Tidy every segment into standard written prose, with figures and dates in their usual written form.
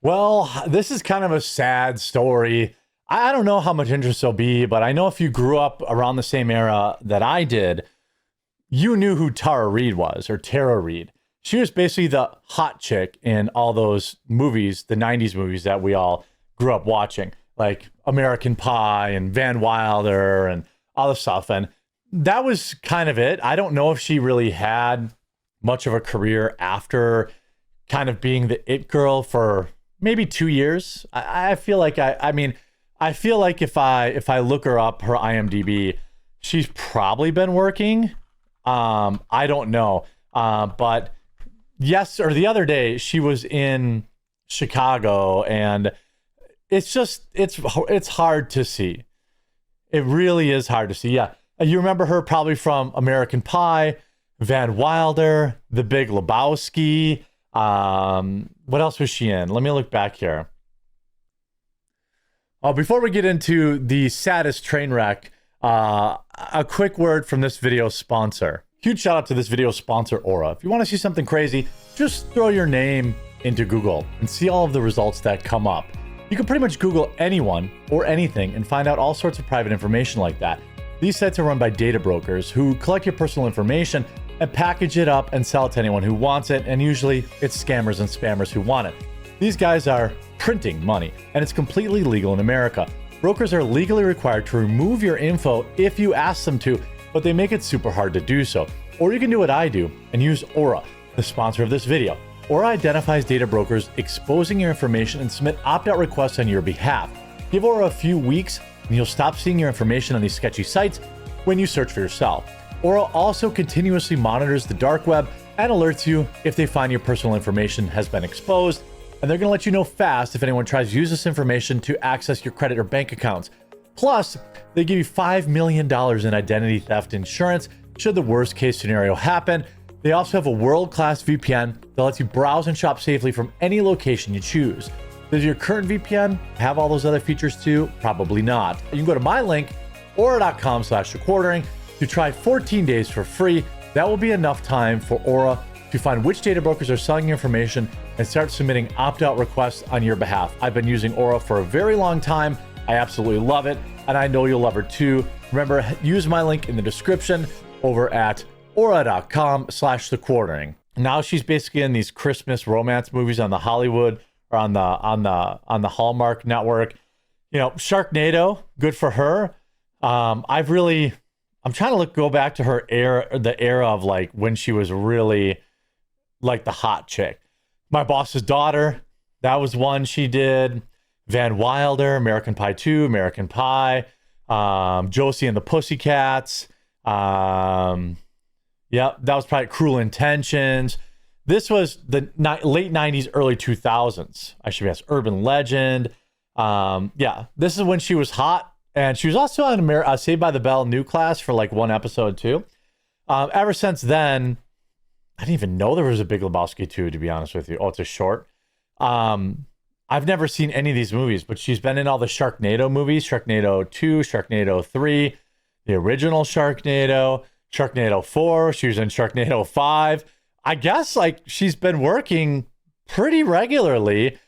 Well, this is kind of a sad story. I don't know how much interest there'll be, but I know if you grew up around the same era that I did, you knew who Tara Reid was, or Tara Reid. She was basically the hot chick in all those movies, the 90s movies that we all grew up watching, like American Pie and Van Wilder and all the stuff. And that was kind of it. I don't know if she really had much of a career after kind of being the it girl for maybe 2 years. I feel like I feel like if I look her up, her IMDb, she's probably been working. I don't know. But yes, or the other day she was in Chicago, and it's hard to see. It really is hard to see. Yeah. You remember her probably from American Pie, Van Wilder, The Big Lebowski. What else was she in? Let me look back here. Oh, before we get into the saddest train wreck, a quick word from this video sponsor. Huge shout out to this video sponsor, Aura. If you want to see something crazy, just throw your name into Google and see all of the results that come up. You can pretty much Google anyone or anything and find out all sorts of private information like that. These sites are run by data brokers who collect your personal information and package it up and sell it to anyone who wants it, and usually it's scammers and spammers who want it. These guys are printing money, and it's completely legal in America. Brokers are legally required to remove your info if you ask them to, but they make it super hard to do so. Or you can do what I do and use Aura, the sponsor of this video. Aura identifies data brokers exposing your information and submit opt-out requests on your behalf. Give Aura a few weeks and you'll stop seeing your information on these sketchy sites when you search for yourself. Aura also continuously monitors the dark web and alerts you if they find your personal information has been exposed, and they're going to let you know fast if anyone tries to use this information to access your credit or bank accounts. Plus, they give you $5 million in identity theft insurance should the worst case scenario happen. They also have a world-class VPN that lets you browse and shop safely from any location you choose. Does your current VPN have all those other features too? Probably not. You can go to my link, aura.com/recording, to try 14 days for free. That will be enough time for Aura to find which data brokers are selling your information and start submitting opt-out requests on your behalf. I've been using Aura for a very long time. I absolutely love it, and I know you'll love her too. Remember, use my link in the description over at aura.com/thequartering. Now she's basically in these Christmas romance movies on the Hollywood or on the Hallmark network. You know, Sharknado, good for her. I'm trying to go back to her era, the era of like when she was really like the hot chick. My Boss's Daughter, that was one she did. Van Wilder, American Pie 2, American Pie, Josie and the Pussycats. Yep, that was probably Cruel Intentions. This was the late 90s, early 2000s. I should guess Urban Legend. Yeah, this is when she was hot. And she was also on Saved by the Bell new class for like one episode too. Ever since then, I didn't even know there was a Big Lebowski 2, to be honest with you. Oh, it's a short. I've never seen any of these movies, but she's been in all the Sharknado movies. Sharknado 2, Sharknado 3, the original Sharknado, Sharknado 4. She was in Sharknado 5. I guess like she's been working pretty regularly.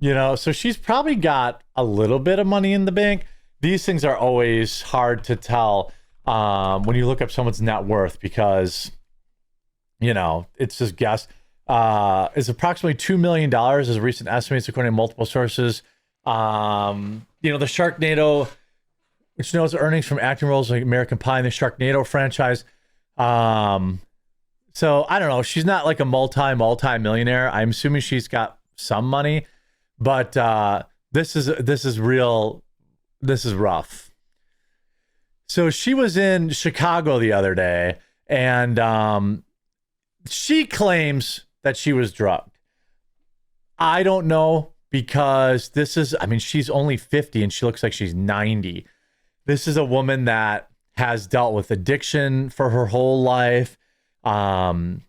You know, so she's probably got a little bit of money in the bank. These things are always hard to tell when you look up someone's net worth because, you know, it's just guess. It's approximately $2 million as recent estimates according to multiple sources. You know, the Sharknado, which knows earnings from acting roles like American Pie and the Sharknado franchise. So I don't know. She's not like a multi-millionaire. I'm assuming she's got some money. But this is real. This is rough. So she was in Chicago the other day, and she claims that she was drugged. I don't know because she's only 50 and she looks like she's 90. This is a woman that has dealt with addiction for her whole life. You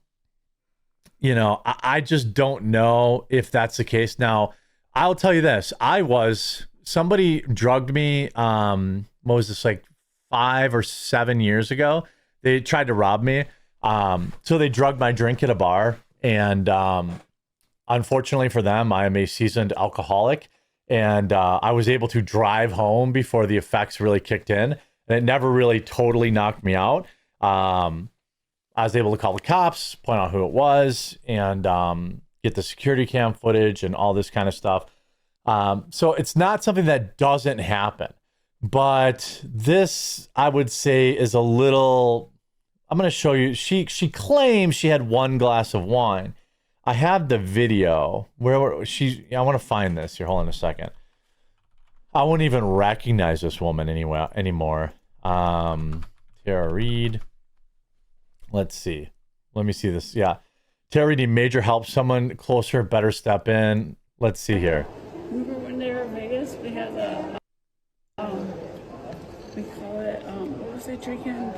know, I just don't know if that's the case. Now, I'll tell you this. Somebody drugged me, what was this, like 5 or 7 years ago? They tried to rob me. So they drugged my drink at a bar, and Unfortunately for them, I am a seasoned alcoholic, and I was able to drive home before the effects really kicked in, and it never really totally knocked me out. I was able to call the cops, point out who it was, and get the security cam footage and all this kind of stuff. So it's not something that doesn't happen, but this, I would say, is a little, I'm going to show you. She claims she had 1 glass of wine. I have the video where she, I want to find this here. Hold on a second. I wouldn't even recognize this woman anymore. Tara Reid. Let's see. Let me see this. Yeah. Tara Reid, need major help. Someone closer better step in. Let's see here. Remember when they were in Vegas? We had the, we call it, what was they drinking?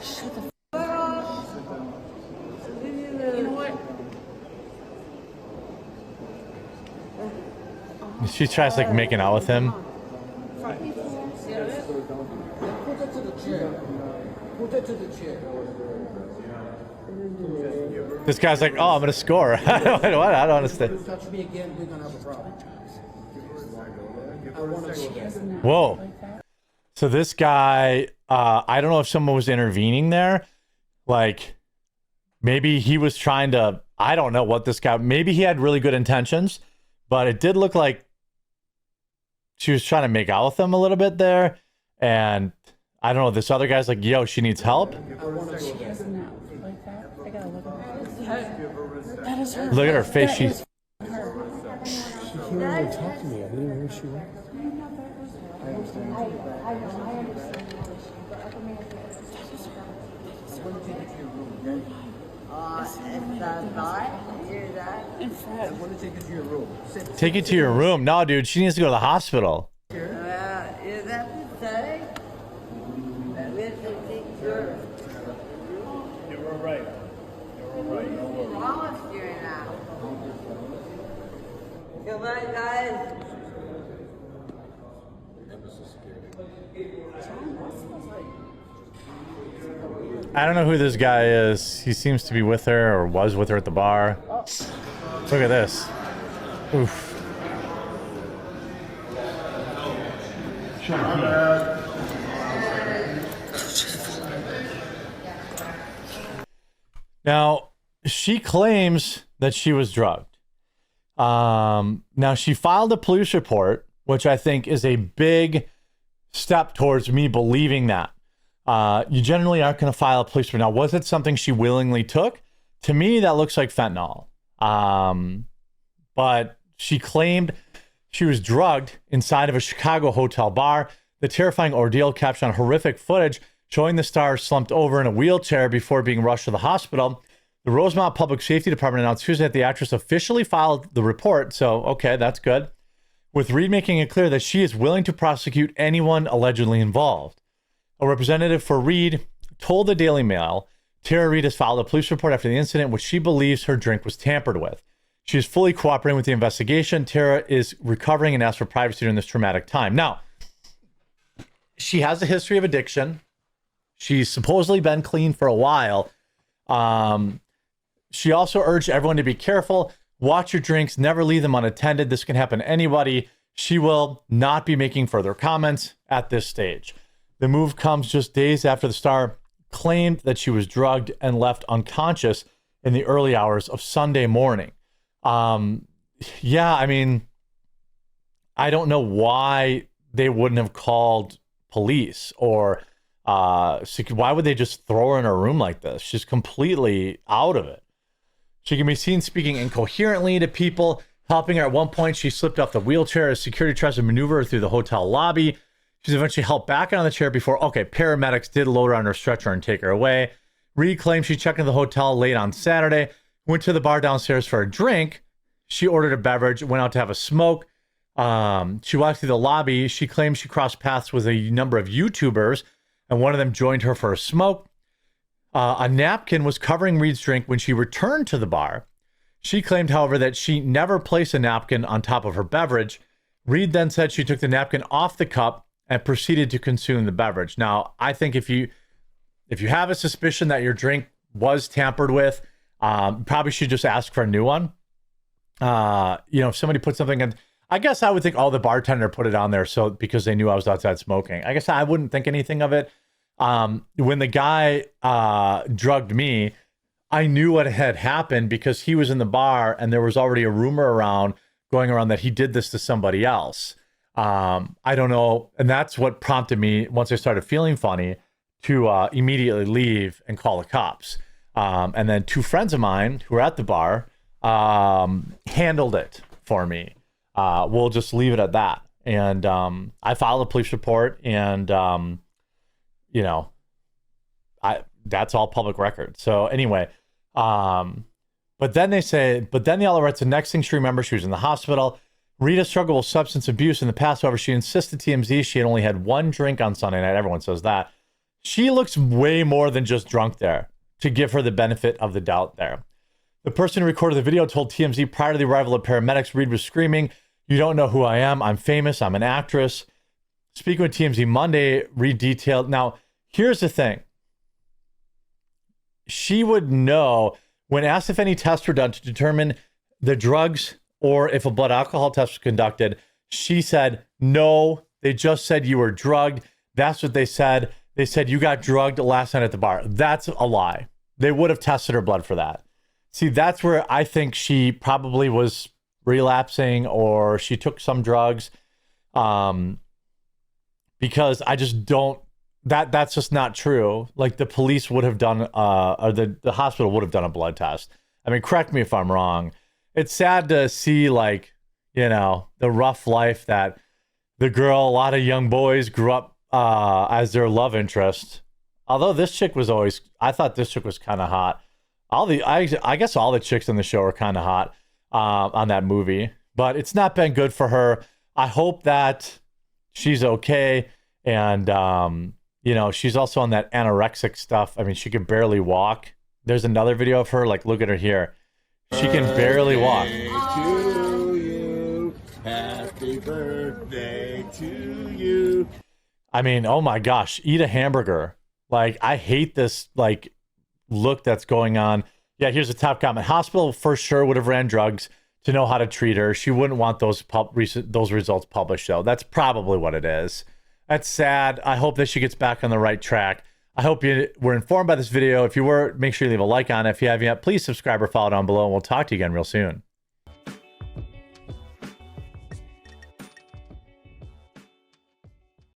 Shut the You know what? She tries like making out with him. This guy's like, oh, I'm gonna score. I don't understand. Touch me again, we're gonna have a problem. Whoa. So this guy, I don't know if someone was intervening there. Like, maybe he was trying to, I don't know what this guy, maybe he had really good intentions, but it did look like she was trying to make out with him a little bit there. And I don't know, this other guy's like, yo, she needs help. She has an out like that. I gotta look at her. That is her. Look at her face. She can't even talk to me. I didn't even know who she was. In front. I want to take you to your room. Take you to your room. No, dude, she needs to go to the hospital. Is that the say? You were right. You were right. Don't worry. Wrong with you now. Goodbye, guys. I don't know who this guy is. He seems to be with her or was with her at the bar. Look at this. Oof. Now, she claims that she was drugged. Now, she filed a police report, which I think is a big step towards me believing that. You generally aren't going to file a police report. Now, was it something she willingly took? To me, that looks like fentanyl. But she claimed she was drugged inside of a Chicago hotel bar. The terrifying ordeal captured on horrific footage showing the star slumped over in a wheelchair before being rushed to the hospital. The Rosemont Public Safety Department announced Tuesday that the actress officially filed the report. So, okay, that's good. With Reid making it clear that she is willing to prosecute anyone allegedly involved. A representative for Reid told the Daily Mail Tara Reid has filed a police report after the incident, which she believes her drink was tampered with. She is fully cooperating with the investigation. Tara is recovering and asked for privacy during this traumatic time. Now, she has a history of addiction. She's supposedly been clean for a while. She also urged everyone to be careful. Watch your drinks. Never leave them unattended. This can happen to anybody. She will not be making further comments at this stage. The move comes just days after the star claimed that she was drugged and left unconscious in the early hours of Sunday morning. Yeah, I mean, I don't know why they wouldn't have called police or why would they just throw her in a room like this? She's completely out of it. She can be seen speaking incoherently to people, helping her. At one point, she slipped off the wheelchair as security tries to maneuver her through the hotel lobby. She's eventually helped back on the chair before, paramedics did load her on her stretcher and take her away. Reid claimed she checked into the hotel late on Saturday, went to the bar downstairs for a drink. She ordered a beverage, went out to have a smoke. She walked through the lobby. She claimed she crossed paths with a number of YouTubers, and one of them joined her for a smoke. A napkin was covering Reid's drink when she returned to the bar. She claimed, however, that she never placed a napkin on top of her beverage. Reid then said she took the napkin off the cup and proceeded to consume the beverage. Now, I think if you have a suspicion that your drink was tampered with. Probably should just ask for a new one. If somebody put something in, I guess I would think, the bartender put it on there so because they knew I was outside smoking. I guess I wouldn't think anything of it. When the guy drugged me, I knew what had happened because he was in the bar and there was already a rumor going around that he did this to somebody else. I don't know. And that's what prompted me, once I started feeling funny, to immediately leave and call the cops. And then 2 friends of mine who were at the bar handled it for me. We'll just leave it at that. And I filed a police report, and that's all public record. So anyway, but then the other writes, the next thing she remembers, she was in the hospital. Rita struggled with substance abuse in the past. However, she insisted to TMZ she had only had 1 drink on Sunday night. Everyone says that. She looks way more than just drunk there, to give her the benefit of the doubt there. The person who recorded the video told TMZ prior to the arrival of paramedics, Reid was screaming, "You don't know who I am. I'm famous. I'm an actress." Speaking with TMZ Monday, Reid detailed. Now, here's the thing. She would know when asked if any tests were done to determine the drugs or if a blood alcohol test was conducted. She said, no, they just said you were drugged. That's what they said. They said you got drugged last night at the bar. That's a lie. They would have tested her blood for that. See, that's where I think she probably was relapsing, or she took some drugs, because I just don't, that's just not true. Like, the police would have done, or the hospital would have done a blood test. I mean, correct me if I'm wrong. It's sad to see, like, the rough life that the girl, a lot of young boys grew up as their love interest. Although this chick was always, I thought this chick was kind of hot. I guess all the chicks in the show are kind of hot on that movie, but it's not been good for her. I hope that she's okay. And, she's also on that anorexic stuff. I mean, she could barely walk. There's another video of her, like, look at her here. She can barely walk. To you. Happy birthday to you. I mean, oh my gosh, eat a hamburger. Like, I hate this, like, look that's going on. Yeah, here's a top comment. Hospital for sure would have ran drugs to know how to treat her. She wouldn't want those results published, though. That's probably what it is. That's sad. I hope that she gets back on the right track. I hope you were informed by this video. If you were, make sure you leave a like on it. If you haven't yet, please subscribe or follow down below, and we'll talk to you again real soon.